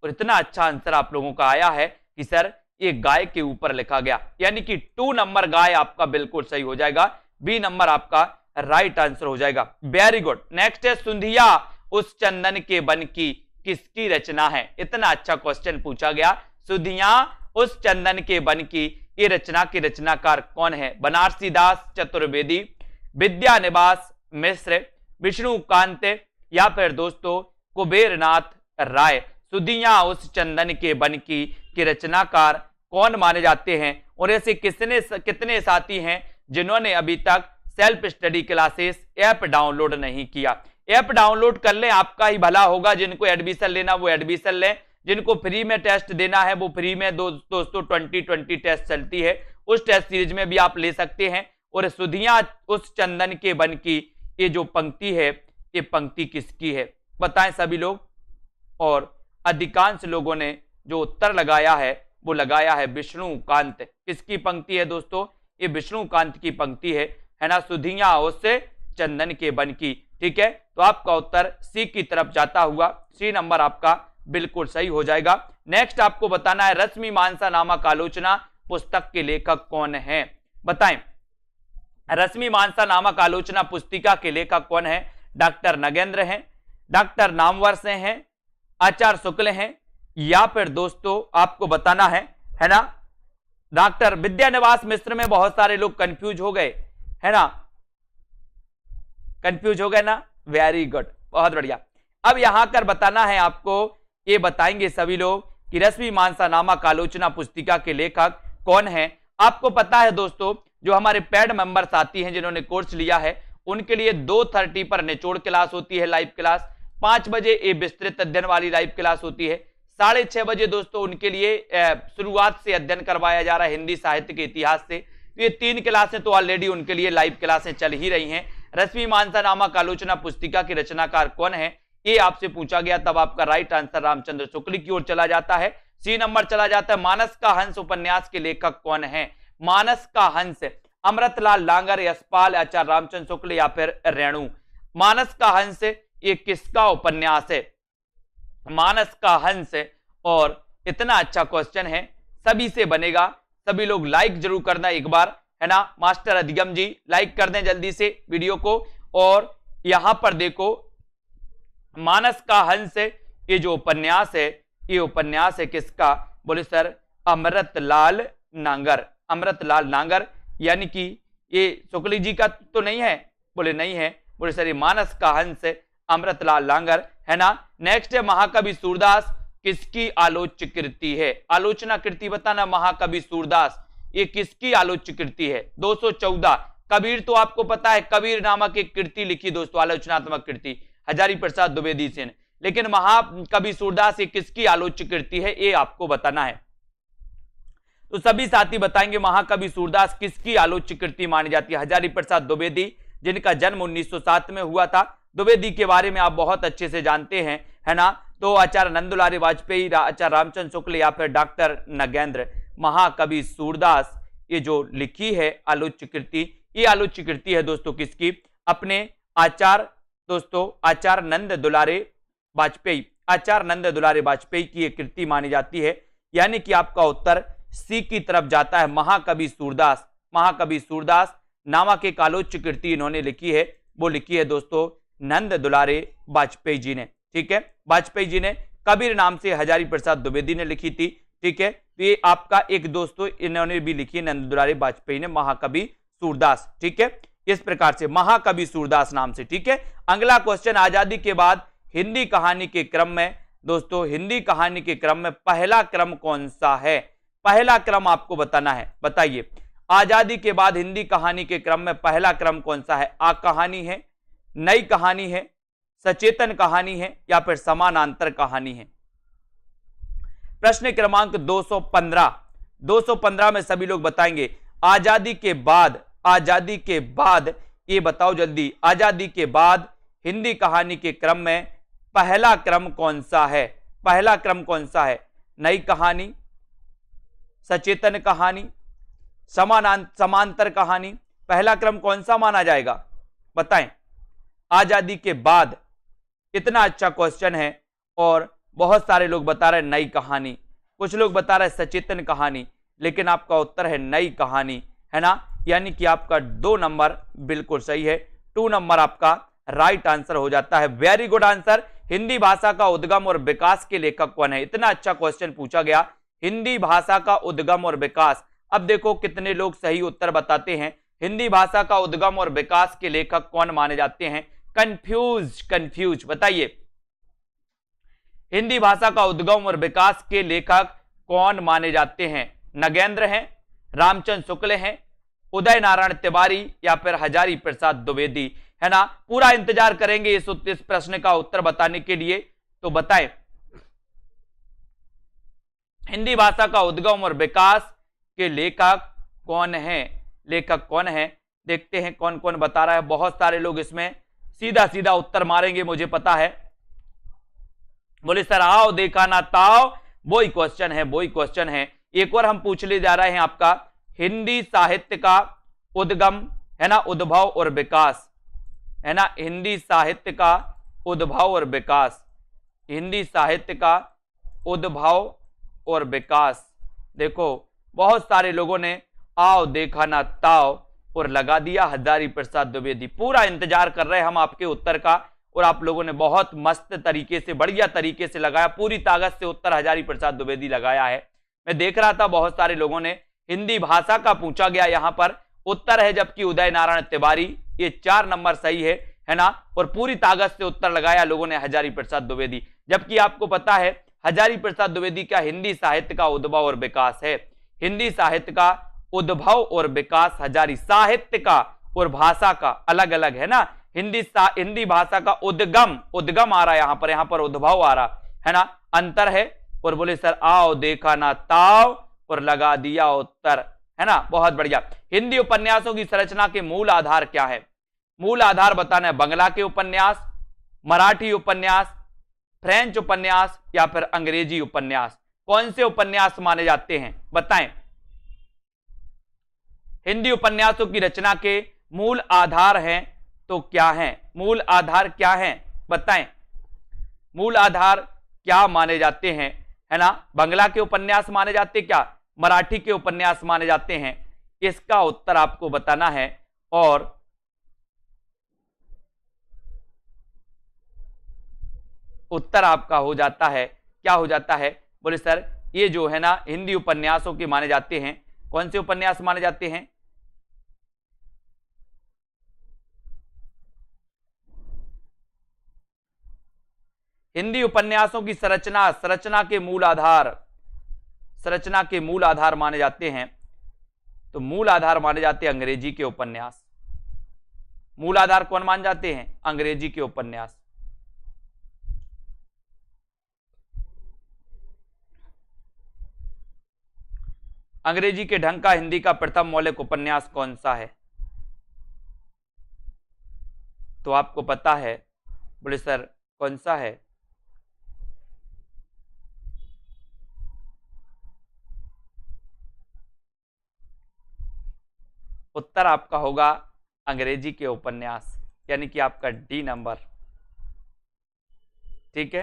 और इतना अच्छा आंसर आप लोगों का आया है कि सर ये गाय के ऊपर लिखा गया, यानी कि 2 नंबर गाय आपका बिल्कुल सही हो जाएगा। बी नंबर आपका राइट आंसर हो जाएगा। Very good. नेक्स्ट है सुंधिया उस चंदन के बन की किसकी रचना है? इतना अच्छा क्वेश्चन पूछा गया। सुंधिया उस चंदन के बन की ये रचना के रचनाकार कौन है? बनारसीदास चतुर्वेदी, विद्यानिवास मिश्र, विष्णुकांत या फिर दोस्तों कुबेरनाथ राय। सुंधिया उस चंदन के बन की के रचनाकार कौन माने जाते हैं? और ऐसे कितने साथी हैं जिन्होंने अभी तक self study classes app download नहीं किया? ऐप डाउनलोड कर लें, आपका ही भला होगा। जिनको एडमिशन लेना वो एडमिशन लें, जिनको फ्री में टेस्ट देना है वो फ्री में दोस्तों 2020 टेस्ट चलती है, उस टेस्ट सीरीज में भी आप ले सकते हैं। और सुंधिया उस चंदन के बन की ये जो पंक्ति है, ये पंक्ति किसकी है? बताएं सभी लोग। और अधिकांश लोगों ने जो उत्तर लगाया है वो लगाया है विष्णुकांत। किसकी पंक्ति है दोस्तों? ये विष्णुकांत की पंक्ति है ना। सुंधिया उस चंदन के बन की। ठीक है, तो आपका उत्तर सी की तरफ जाता हुआ सी नंबर आपका बिल्कुल सही हो जाएगा। नेक्स्ट आपको बताना है रश्मि मानसा नामक आलोचना पुस्तक के लेखक कौन है? बताएं। रश्मि मानसा नामक आलोचना पुस्तिका के लेखक कौन है? डॉक्टर नगेंद्र हैं, डॉक्टर नामवर से हैं, आचार्य शुक्ल हैं, या फिर दोस्तों आपको बताना है ना डॉक्टर विद्यानिवास मिश्र। में बहुत सारे लोग कंफ्यूज हो गए है ना, कंफ्यूज हो गए ना। वेरी गुड, बहुत बढ़िया। अब यहां कर बताना है आपको, ये बताएंगे सभी लोग कि रश्मि मानसा नामक आलोचना पुस्तिका के लेखक कौन है। आपको पता है दोस्तों, जो हमारे पेड मेंबर साथी हैं जिन्होंने कोर्स लिया है, उनके लिए 2:30 पर निचोड़ क्लास होती है, लाइव क्लास। 5 बजे ये विस्तृत अध्ययन वाली लाइव क्लास होती है। 6:30 बजे दोस्तों उनके लिए शुरुआत से अध्ययन करवाया जा रहा है हिंदी साहित्य के इतिहास से। ये 3 क्लासें तो ऑलरेडी उनके लिए लाइव क्लासें चल ही रही हैं। रश्मि मानसा नामक आलोचना पुस्तिका के रचनाकार कौन है, ये आपसे पूछा गया, तब आपका राइट आंसर रामचंद्र शुक्ल की ओर चला जाता है। सी नंबर चला जाता है। मानस का हंस उपन्यास के लेखक कौन है? मानस का हंस अमृतलाल लांगर, यशपाल, आचार्य रामचंद्र शुक्ल या फिर रेणु। मानस का हंस ये किसका उपन्यास है? मानस का हंस। और इतना अच्छा क्वेश्चन है, सभी से बनेगा। सभी लोग लाइक जरूर करना एक बार, है ना। मास्टर अधिगम जी लाइक कर दें जल्दी से वीडियो को। और यहां पर देखो, मानस का हंस ये जो उपन्यास है, ये उपन्यास है किसका? बोले सर अमृतलाल नांगर। अमृतलाल नांगर, यानी कि ये शुक्ल जी का तो नहीं है? बोले नहीं है। बोले सर ये मानस का हंस अमृतलाल नांगर, है ना। नेक्स्ट है महाकवि सूरदास किसकी आलोच्य कृति है? आलोचना कृति बताना। महाकवि सूरदास ये किसकी आलोच्य कृति है? 214। कबीर तो आपको पता है, कबीर नामक एक कृति लिखी दोस्तों, आलोचनात्मक कृति, हजारी प्रसाद द्विवेदी से। लेकिन महाकवि सूरदास ये किसकी आलोच्य कृति है, ये आपको बताना है। तो सभी साथी बताएंगे महाकवि सूरदास किसकी आलोच्य कृति मानी जाती है? हजारी प्रसाद द्विवेदी, जिनका जन्म 1907 में हुआ था। द्विवेदी के बारे में आप बहुत अच्छे से जानते हैं, है ना। तो आचार्य नंदुलारी वाजपेयी, आचार्य रामचंद्र शुक्ल या फिर डॉक्टर नगेंद्र। महाकवि सूरदास ये जो लिखी है आलोच्य कृति, ये आलोच्य कृति है दोस्तों किसकी? अपने आचार्य दोस्तों आचार्य नंद दुलारे वाजपेयी, आचार्य नंद दुलारे वाजपेयी की ये कृति मानी जाती है। यानी कि आपका उत्तर सी की तरफ जाता है, महाकवि सूरदास। महाकवि सूरदास नामक एक आलोच्य कृति इन्होंने लिखी है, वो लिखी है दोस्तों नंद दुलारे वाजपेयी जी ने। ठीक है, वाजपेयी जी ने। कबीर नाम से हजारी प्रसाद द्विवेदी ने लिखी थी। ठीक है, तो ये आपका एक दोस्तों इन्होंने भी लिखी है, नंद दुलारी वाजपेयी ने, महाकवि सूरदास। ठीक है, इस प्रकार से महाकवि सूरदास नाम से। ठीक है, अगला क्वेश्चन, आजादी के बाद हिंदी कहानी के क्रम में दोस्तों, हिंदी कहानी के क्रम में पहला क्रम कौन सा है? पहला क्रम आपको बताना है, बताइए। आजादी के बाद हिंदी कहानी के क्रम में पहला क्रम कौन सा है? आ कहानी है, नई कहानी है, सचेतन कहानी है, या फिर समानांतर कहानी है? प्रश्न क्रमांक 215, 215 में सभी लोग बताएंगे आजादी के बाद, आजादी के बाद ये बताओ जल्दी, आजादी के बाद हिंदी कहानी के क्रम में पहला क्रम कौन सा है? पहला क्रम कौन सा है? नई कहानी, सचेतन कहानी, समांतर कहानी, पहला क्रम कौन सा माना जाएगा? बताएं। आजादी के बाद, इतना अच्छा क्वेश्चन है और बहुत सारे लोग बता रहे हैं नई कहानी, कुछ लोग बता रहे हैं सचेतन कहानी, लेकिन आपका उत्तर है नई कहानी, है ना? यानी कि आपका 2 नंबर बिल्कुल सही है, 2 नंबर आपका राइट आंसर हो जाता है। Very good answer. हिंदी भाषा का उद्गम और विकास के लेखक कौन है? इतना अच्छा क्वेश्चन पूछा गया, हिंदी भाषा का उद्गम और विकास। अब देखो कितने लोग सही उत्तर बताते हैं। हिंदी भाषा का उद्गम और विकास के लेखक कौन माने जाते हैं? कंफ्यूज बताइए, हिंदी भाषा का उद्गम और विकास के लेखक कौन माने जाते हैं? नगेंद्र हैं, रामचंद्र शुक्ल हैं, उदय नारायण तिवारी, या फिर हजारी प्रसाद द्विवेदी, है ना? पूरा इंतजार करेंगे इस प्रश्न का उत्तर बताने के लिए, तो बताएं हिंदी भाषा का उद्गम और विकास के लेखक कौन है? लेखक कौन है? देखते हैं कौन कौन बता रहा है। बहुत सारे लोग इसमें सीधा सीधा उत्तर मारेंगे, मुझे पता है। बोले सर आओ देखा ना ताओ, वही क्वेश्चन है, वही क्वेश्चन है। एक और हम पूछने जा रहे हैं आपका, हिंदी साहित्य का उद्गम, है ना, उद्भव और विकास, है ना? हिंदी साहित्य का उद्भव और विकास, हिंदी साहित्य का उद्भव और विकास। देखो बहुत सारे लोगों ने आओ देखा ना ताओ और लगा दिया हजारी प्रसाद द्विवेदी। पूरा इंतजार कर रहे हैं हम आपके उत्तर का, और आप लोगों ने बहुत मस्त तरीके से, बढ़िया तरीके से लगाया, पूरी ताकत से उत्तर हजारी प्रसाद द्विवेदी लगाया है। मैं देख रहा था बहुत सारे लोगों ने हिंदी भाषा का पूछा गया, यहां पर उत्तर है जबकि उदय नारायण तिवारी, ये 4 नंबर सही है ना? और पूरी ताकत से उत्तर लगाया लोगों ने हजारी प्रसाद द्विवेदी, जबकि आपको पता है हजारी प्रसाद द्विवेदी का हिंदी साहित्य का उद्भव और विकास है। हिंदी साहित्य का उद्भव और विकास हजारी, साहित्य का और भाषा का अलग अलग है ना? हिंदी भाषा का उद्गम आ रहा है यहां पर उद्भव आ रहा है ना? अंतर है। और बोले सर आओ देखा ना ताओ और लगा दिया उत्तर, है ना? बहुत बढ़िया। हिंदी उपन्यासों की संरचना के मूल आधार क्या है? मूल आधार बताना है। बंगला के उपन्यास, मराठी उपन्यास, फ्रेंच उपन्यास, या फिर अंग्रेजी उपन्यास? कौन से उपन्यास माने जाते हैं? बताएं। हिंदी उपन्यासों की रचना के मूल आधार हैं तो क्या है? मूल आधार क्या है? बताएं। मूल आधार क्या माने जाते हैं, है ना? बंगला के उपन्यास माने जाते क्या? मराठी के उपन्यास माने जाते हैं? इसका उत्तर आपको बताना है। और उत्तर आपका हो जाता है, क्या हो जाता है? बोले सर ये जो है ना हिंदी उपन्यासों के माने जाते हैं। कौन से उपन्यास माने जाते हैं? हिंदी उपन्यासों की संरचना के मूल आधार माने जाते हैं, तो मूल आधार माने जाते हैं अंग्रेजी के उपन्यास। मूल आधार कौन मान जाते हैं? अंग्रेजी के उपन्यास। अंग्रेजी के ढंग का हिंदी का प्रथम मौलिक उपन्यास कौन सा है? तो आपको पता है। बोले सर कौन सा है? उत्तर आपका होगा अंग्रेजी के उपन्यास, यानी कि आपका डी नंबर। ठीक है,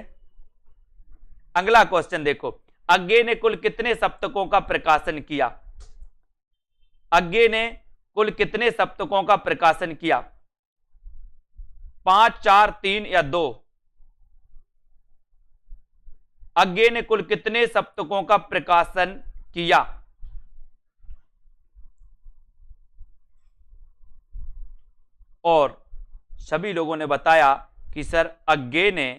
अगला क्वेश्चन देखो। अज्ञे ने कुल कितने सप्तकों का प्रकाशन किया? अज्ञे ने कुल कितने सप्तकों का प्रकाशन किया? 5, 4, 3 या 2? अज्ञे ने कुल कितने सप्तकों का प्रकाशन किया? और सभी लोगों ने बताया कि सर अज्ञे ने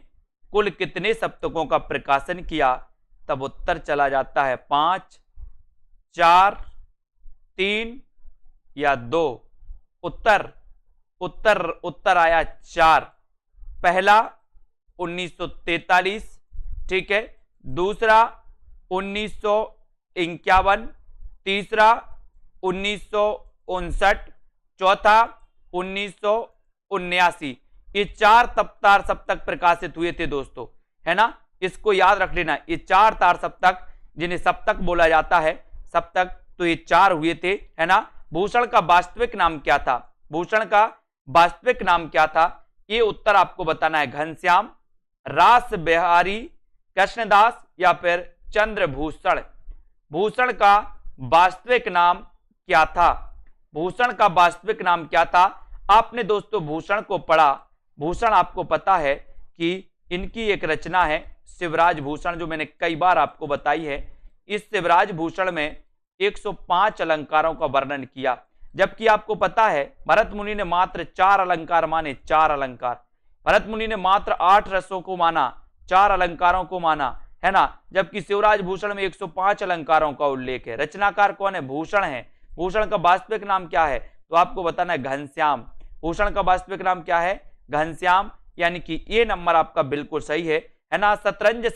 कुल कितने सप्तकों का प्रकाशन किया, तब उत्तर चला जाता है 5, 4, 3 या 2। उत्तर आया 4। पहला 1943, ठीक है, दूसरा 1951, तीसरा 1959, चौथा 1979। ये 4 तार सप्तक प्रकाशित हुए थे दोस्तों, है ना। इसको याद रख लेना, ये 4 तार सप्तक जिन्हें सप्तक बोला जाता है, सप्तक, तो ये 4 हुए थे, है ना। भूषण का वास्तविक नाम क्या था? भूषण का वास्तविक नाम क्या था? ये उत्तर आपको बताना है। घनश्याम, रास बिहारी, कृष्णदास या फिर चंद्रभूषण। भूषण का वास्तविक नाम क्या था? भूषण का वास्तविक नाम क्या था? आपने दोस्तों भूषण को पढ़ा। भूषण आपको पता है कि इनकी एक रचना है शिवराज भूषण, जो मैंने कई बार आपको बताई है। इस शिवराज भूषण में 105 अलंकारों का वर्णन किया, जबकि आपको पता है भरत मुनि ने मात्र 4 अलंकार माने, 4 अलंकार। भरत मुनि ने मात्र 8 रसों को माना, 4 अलंकारों को माना, है ना। जबकि शिवराज भूषण में 105 अलंकारों का उल्लेख है। रचनाकार कौन है? भूषण है। भूषण का वास्तविक नाम क्या है? तो आपको बताना है घनश्याम। भूषण का वास्तविक नाम क्या है? घनश्याम, यानी कि ये नंबर आपका बिल्कुल सही है ना। शतरंज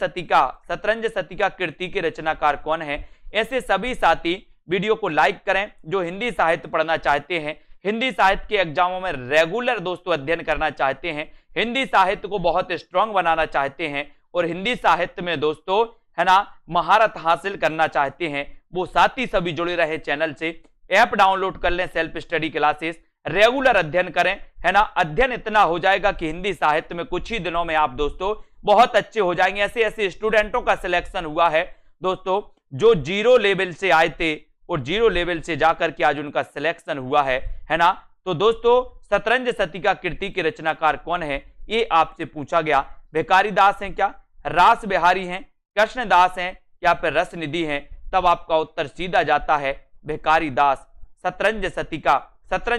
सतिका कृति के रचनाकार कौन है? ऐसे सभी साथी वीडियो को लाइक करें जो हिंदी साहित्य पढ़ना चाहते हैं, हिंदी साहित्य के एग्जामों में रेगुलर दोस्तों अध्ययन करना चाहते हैं, हिंदी साहित्य को बहुत स्ट्रांग बनाना चाहते हैं और हिंदी साहित्य में दोस्तों, है ना, महारत हासिल करना चाहते हैं, वो साथी सभी जुड़े रहे चैनल से। ऐप डाउनलोड कर लें, सेल्फ स्टडी क्लासेस, रेगुलर अध्ययन करें, है ना। अध्ययन इतना हो जाएगा कि हिंदी साहित्य में कुछ ही दिनों में आप दोस्तों बहुत अच्छे हो जाएंगे। ऐसे ऐसे स्टूडेंटों का सिलेक्शन हुआ है दोस्तों जो 0 लेवल से आए थे और 0 लेवल से जाकर के आज उनका सिलेक्शन हुआ है ना। तो दोस्तों शतरंज सतिका कृति के रचनाकार कौन है, ये आपसे पूछा गया। भिखारी दास हैं क्या, रास बिहारी हैं, कृष्णदास हैं या फिर रसनिधि हैं? तब आपका उत्तर सीधा जाता है भिखारी दास। शतरंज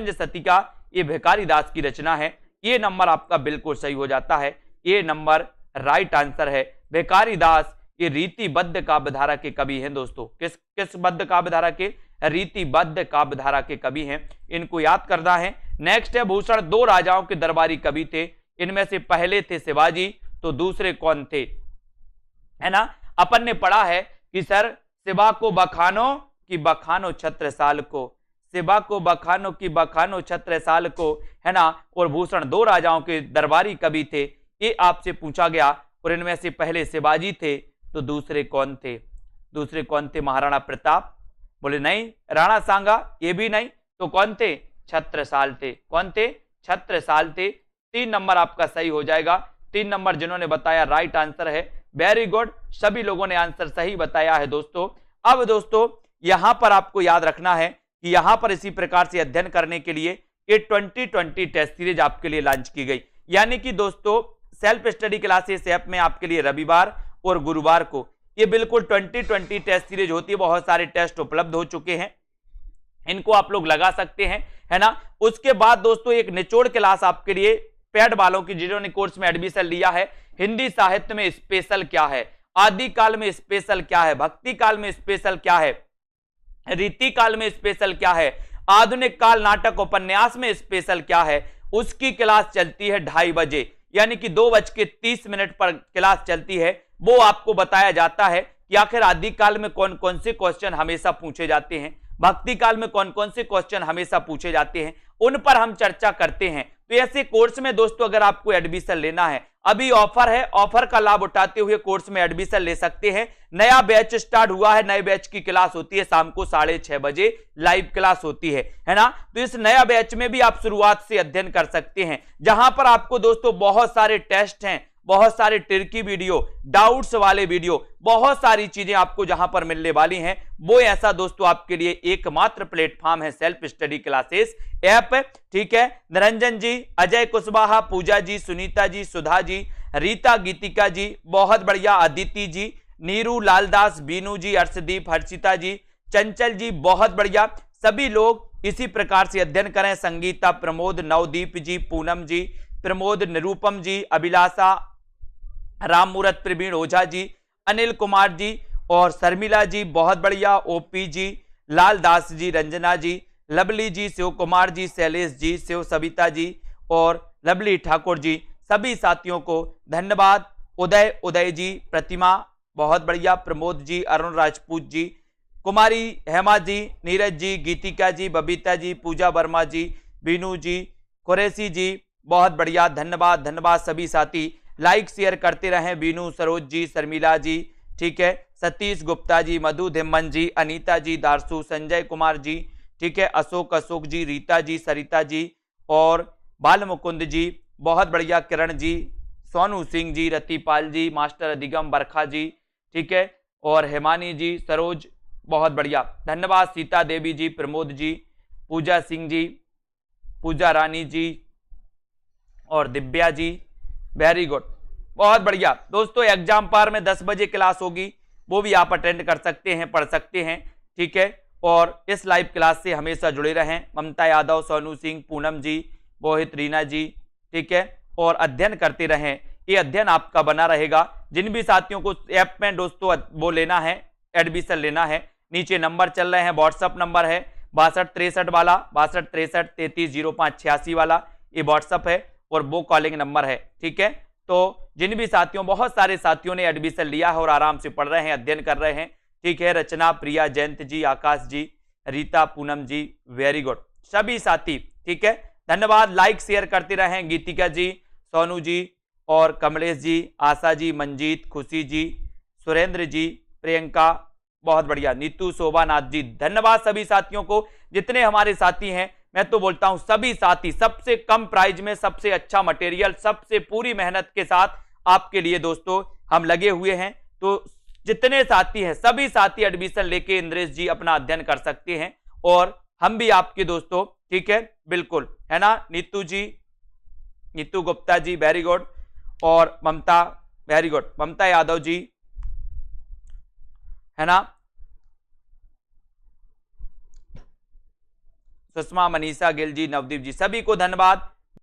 सतिका ये भिखारी दास की रचना है। ये नंबर आपका बिल्कुल सही हो जाता है, ये नंबर राइट आंसर है। भिखारी दास ये रीतिबद्ध काव्यधारा के कवि हैं दोस्तों। किस बद्ध काव्यधारा के? रीतिबद्ध काव्यधारा के कवि हैं, इनको याद करना है। नेक्स्ट है भूषण 2 राजाओं के दरबारी कवि थे, इनमें से पहले थे शिवाजी, तो दूसरे कौन थे, है ना। अपन ने पढ़ा है कि सर शिवा को बखानो कि बखानो छत्रसाल को, शिवा को बखानो कि बखानो छत्रसाल को, है ना। और भूषण 2 राजाओं के दरबारी कवि थे, ये आपसे पूछा गया। और इनमें से पहले शिवाजी थे, तो दूसरे कौन थे? दूसरे कौन थे? महाराणा प्रताप? बोले नहीं। राणा सांगा? ये भी नहीं। तो कौन थे? छत्रसाल थे। कौन थे? छत्रसाल थे। 3 नंबर आपका सही हो जाएगा। 3 नंबर जिन्होंने बताया राइट आंसर है। वेरी गुड, सभी लोगों ने आंसर सही बताया है दोस्तों। अब दोस्तों यहां पर आपको याद रखना है कि यहां पर इसी प्रकार से अध्ययन करने के लिए ये 2020 टेस्ट सीरीज आपके लिए लॉन्च की गई। यानी कि दोस्तों सेल्फ स्टडी क्लासेस ऐप में आपके लिए रविवार और गुरुवार को ये बिल्कुल 2020 टेस्ट सीरीज होती है। बहुत सारे टेस्ट उपलब्ध हो चुके हैं, इनको आप लोग लगा सकते हैं, है ना। उसके बाद दोस्तों एक निचोड़ क्लास आपके लिए पेड वालों की, जिन्होंने कोर्स में एडमिशन लिया है। हिंदी साहित्य में स्पेशल क्या है, आदि काल में स्पेशल क्या है, भक्ति काल में स्पेशल क्या है, रीति काल में स्पेशल क्या है, आधुनिक काल नाटक उपन्यास में स्पेशल क्या है, उसकी क्लास चलती है 2:30 बजे, यानी कि 2:30 पर क्लास चलती है। वो आपको बताया जाता है कि आखिर आदि काल में कौन कौन से क्वेश्चन हमेशा पूछे जाते हैं, भक्ति काल में कौन कौन से क्वेश्चन हमेशा पूछे जाते हैं, उन पर हम चर्चा करते हैं। तो ऐसे कोर्स में दोस्तों अगर आपको एडमिशन लेना है, अभी ऑफर है, ऑफर का लाभ उठाते हुए कोर्स में एडमिशन ले सकते हैं। नया बैच स्टार्ट हुआ है, नए बैच की क्लास होती है शाम को 6:30 बजे, लाइव क्लास होती है ना। तो इस नया बैच में भी आप शुरुआत से अध्ययन कर सकते हैं, जहां पर आपको दोस्तों बहुत सारे टेस्ट हैं, बहुत सारे ट्रिकी वीडियो, डाउट्स वाले वीडियो, बहुत सारी चीजें आपको जहां पर मिलने वाली हैं। वो ऐसा दोस्तों आपके लिए एकमात्र प्लेटफॉर्म है सेल्फ स्टडी क्लासेस ऐप, ठीक है। निरंजन जी, अजय कुशवाहा, पूजा जी, सुनीता जी, सुधा जी, रीता गीतिका जी बहुत बढ़िया, अदिति जी, नीरू, लालदास, बीनू जी, अर्शदीप, हर्षिता जी, चंचल जी बहुत बढ़िया। सभी लोग इसी प्रकार से अध्ययन करें। संगीता, प्रमोद, नवदीप जी, पूनम जी, प्रमोद, निरूपम जी, अभिलाषा, राम मूरत, प्रवीण ओझा जी, अनिल कुमार जी और शर्मिला जी बहुत बढ़िया, ओपी जी, लालदास जी, रंजना जी, लवली जी, शिव कुमार जी, शैलेश जी, शिव सविता जी और लवली ठाकुर जी, सभी साथियों को धन्यवाद। उदय जी, प्रतिमा बहुत बढ़िया, प्रमोद जी, अरुण राजपूत जी, कुमारी हेमा जी, नीरज जी, गीतिका जी, बबीता जी, पूजा वर्मा जी, बीनू जी, कुरैशी जी बहुत बढ़िया, धन्यवाद धन्यवाद। सभी साथी लाइक शेयर करते रहें। बीनू, सरोज जी, शर्मिला जी, ठीक है, सतीश गुप्ता जी, मधु धिम्मन जी, अनीता जी, दारसू, संजय कुमार जी, ठीक है, अशोक जी, रीता जी, सरिता जी और बाल मुकुंद जी बहुत बढ़िया, किरण जी, सोनू सिंह जी, रतिपाल जी, मास्टर अधिगम, बरखा जी, ठीक है, और हेमानी जी, सरोज बहुत बढ़िया, धन्यवाद। सीता देवी जी, प्रमोद जी, पूजा सिंह जी, पूजा रानी जी और दिव्या जी, वेरी गुड, बहुत बढ़िया। दोस्तों एग्जाम पार में 10 बजे क्लास होगी, वो भी आप अटेंड कर सकते हैं, पढ़ सकते हैं, ठीक है। और इस लाइव क्लास से हमेशा जुड़े रहें। ममता यादव, सोनू सिंह, पूनम जी, मोहित, रीना जी, ठीक है, और अध्ययन करते रहें, ये अध्ययन आपका बना रहेगा। जिन भी साथियों को ऐप में दोस्तों वो लेना है, एडमिशन लेना है, नीचे नंबर चल रहे हैं, व्हाट्सअप नंबर है 6263 वाला, 6263330586 वाला, ये व्हाट्सअप है और वो कॉलिंग नंबर है, ठीक है। तो जिन भी साथियों, बहुत सारे साथियों ने एडमिशन लिया है और आराम से पढ़ रहे हैं, अध्ययन कर रहे हैं, ठीक है। रचना, प्रिया, जयंत जी, आकाश जी, रीता, पूनम जी, वेरी गुड, सभी साथी, ठीक है, धन्यवाद। लाइक शेयर करते रहें। गीतिका जी, सोनू जी और कमलेश जी, आशा जी, मंजीत, खुशी जी, सुरेंद्र जी, प्रियंका बहुत बढ़िया, नीतू, शोभानाथ जी, धन्यवाद सभी साथियों को। जितने हमारे साथी हैं, मैं तो बोलता हूं सभी साथी सबसे कम प्राइस में सबसे अच्छा मटेरियल, सबसे पूरी मेहनत के साथ आपके लिए दोस्तों हम लगे हुए हैं। तो जितने साथी हैं सभी साथी एडमिशन लेके इंद्रेश जी अपना अध्ययन कर सकते हैं और हम भी आपके दोस्तों, ठीक है, बिल्कुल, है ना। नीतू जी, नीतू गुप्ता जी, वेरी गुड, और ममता, वेरी गुड, ममता यादव जी, है ना, सुषमा, मनीषा गिल जी, नवदीप जी, सभी को धन्यवाद।